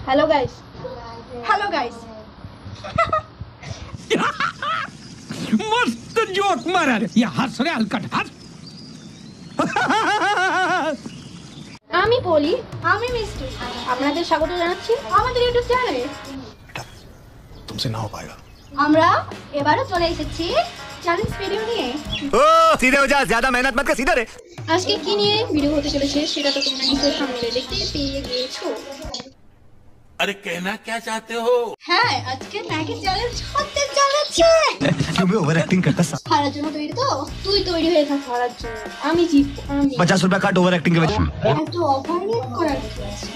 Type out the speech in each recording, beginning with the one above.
Hello guys मस्त joke मारा रे या हंस रे हलकट हंस আমি পলি আমি মিষ্টু আপনাদের স্বাগত জানাচ্ছি আমাদের ইউটিউব চ্যানেলে तुमसे ना हो पाएगा আমরা এবারে চলে এসেছি চ্যালেঞ্জ ভিডিও নিয়ে ओ सीधे हो जा ज्यादा मेहनत मत कर सीधा रे আজকে কি নিয়ে ভিডিও হতে চলেছে সেটা তো তোমরা নিশ্চয়ই সামনে দেখতে পেয়ে গিয়েছো अरे कहना क्या चाहते हो হ্যাঁ আজকে ম্যাগি চ্যালেঞ্জ হতে চলেছে क्यों भी ओवर एक्टिंग करता হারার জন্য তৈরি তো তুই তৈরি হয়ে থাক হারার জন্য আমি জিতবো আমি 50 रुपए काट ओवर एक्टिंग के वजह এত অভারিক করার কি আছে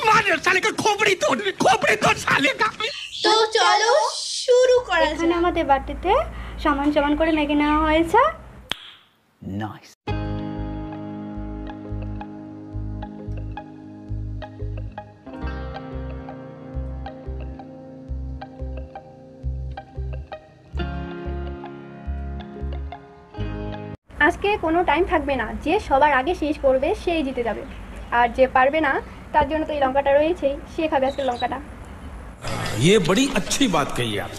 मार साले का खोपड़ी तोड़ साले का তো চলো শুরু করা যাক এখানে আমাদের বাটিতে সমান সমান করে ম্যাগি নেওয়া হয়েছে नाइस আজকে কোনো টাইম থাকবে না যে সবার আগে শেষ করবে সেই জিতে যাবে আর যে পারবে না তার জন্য তো এই লঙ্কাটা রয়েছেই সে খাবে আজকে লঙ্কাটা ये बड़ी अच्छी बात कही आप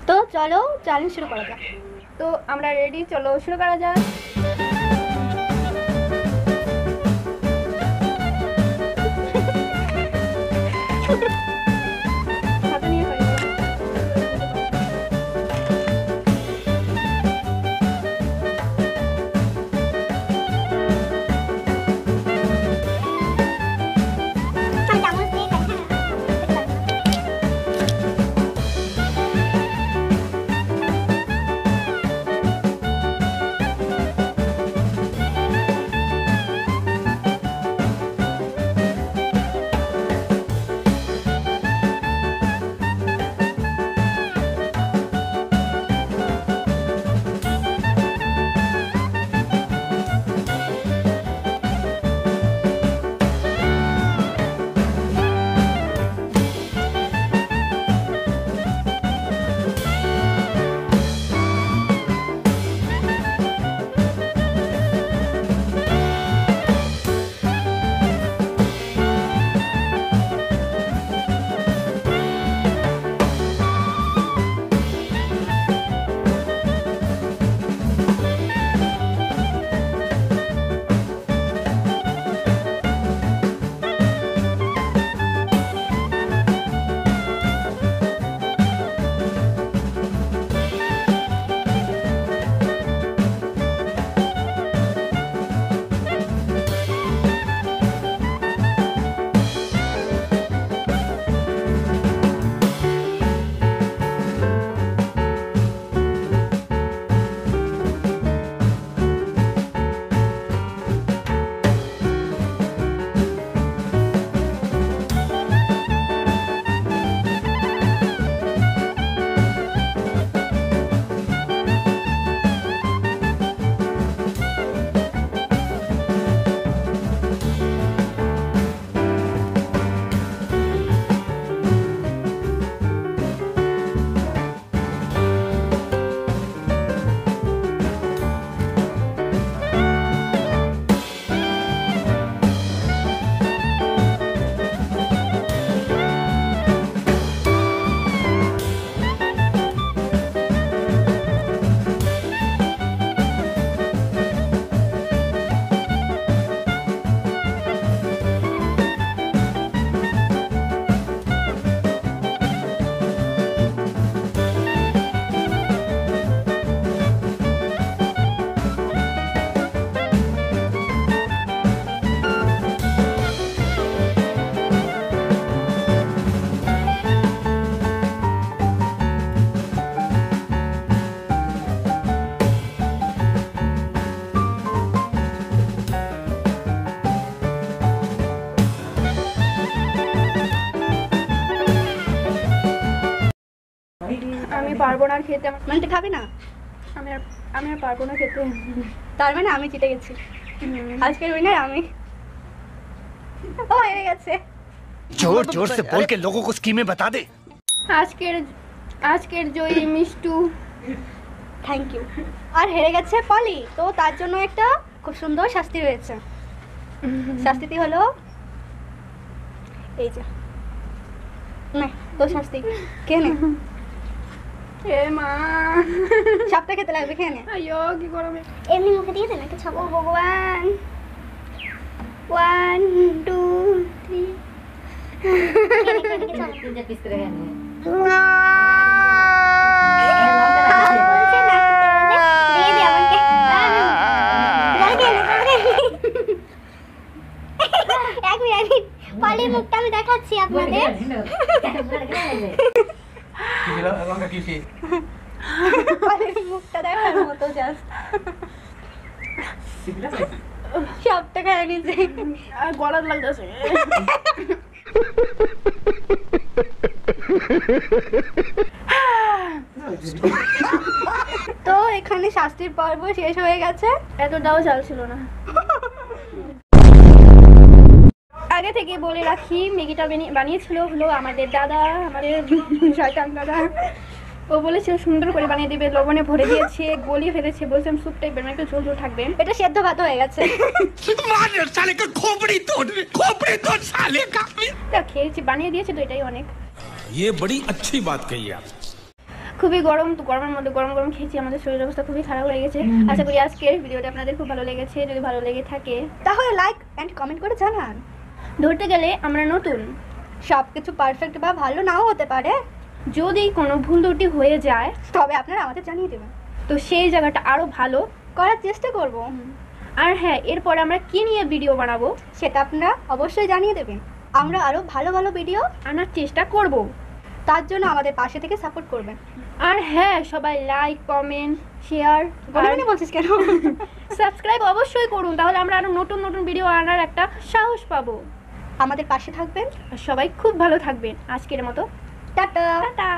তো চলো চ্যালেঞ্জ শুরু করা যাক তো আমরা রেডি চলো শুরু করা যাক হাতে নিয়ে খাই। আমি পারবো না খেতে মানে তুই খাবি না আমি আর পারবো না খেতে তার মানে আমি জিতে গেছি আজকের উইনার আমি ও হেরে গেছে जोर जोर से बोल के लोगों को स्कीमें बता दे আজকের জয়ী মিষ্টু থ্যাংক ইউ আর হেরে গেছে পলি তো তার জন্য একটা খুব সুন্দর শাস্তি রয়েছে শাস্তিটি হলো এই যে না তো শাস্তি কে নে এ মা সাপটা খেতে লাগবে খেয়ে নে আইয়ো কি গরমে এমনি মুখে দিয়ে দে না একটু ছাপ ও ভগবান 1 2 3 পলির মুখটা আমি দেখাচ্ছি আপনাদের পলির মুখটা দেখার মতো জাস্ট সবটা খাই নিয়েছে আর গলার লাগতেছে তো এখানে শাস্তির পর্ব শেষ হয়ে গেছে এতটাও চাল ছিল না আগে থেকে বলে রাখি ম্যাগিটা বানিয়েছিল হলো আমাদের দাদা আমাদের শয়তান দাদা ও বলেছিল সুন্দর করে বানিয়ে দিবে লবণে ভরে দিয়েছে গলিয়ে ফেলেছে বলছিলাম স্যুপ টাইপের একটু ঝোল ঝোল থাকবে এটা সেদ্ধ ভাত হয়ে গেছে मार साले का खोपड़ी तोड़ साले का তা খেয়েছি বানিয়ে দিয়েছে তো এটাই অনেক ये बड़ी अच्छी बात कही आप খুবই গরম তো গরমের মধ্যে গরম গরম খেয়েছি আমাদের শরীরের অবস্থা খুবই খারাপ হয়ে গেছে আশা করি আজকের ভিডিওটা আপনাদের খুব ভালো লেগেছে যদি ভালো লেগে থাকে তাহলে লাইক এন্ড কমেন্ট করে জানান ধরতে গেলে আমরা নতুন সবকিছু পারফেক্ট বা ভালো নাও হতে পারে যদি কোনো ভুল ত্রুটি হয়ে যায় তবে আপনারা আমাদের জানিয়ে দেবেন তো সেই জায়গাটা আরো ভালো করার চেষ্টা করব আর হ্যাঁ এরপরে আমরা কি নিয়ে ভিডিও বানাবো সেটা আপনারা অবশ্যই জানিয়ে দেবেন আমরা আরো ভালো ভালো ভিডিও আনার চেষ্টা করব তার জন্য আমাদের পাশে থেকে সাপোর্ট করবেন আর হ্যাঁ সবাই লাইক কমেন্ট শেয়ার বলবেনই বলছিস কেন সাবস্ক্রাইব অবশ্যই করুন তাহলে আমরা আরো নতুন নতুন ভিডিও আনার একটা সাহস পাবো আমাদের পাশে থাকবেন আর সবাই খুব ভালো থাকবেন আজকের মতো টাটা টাটা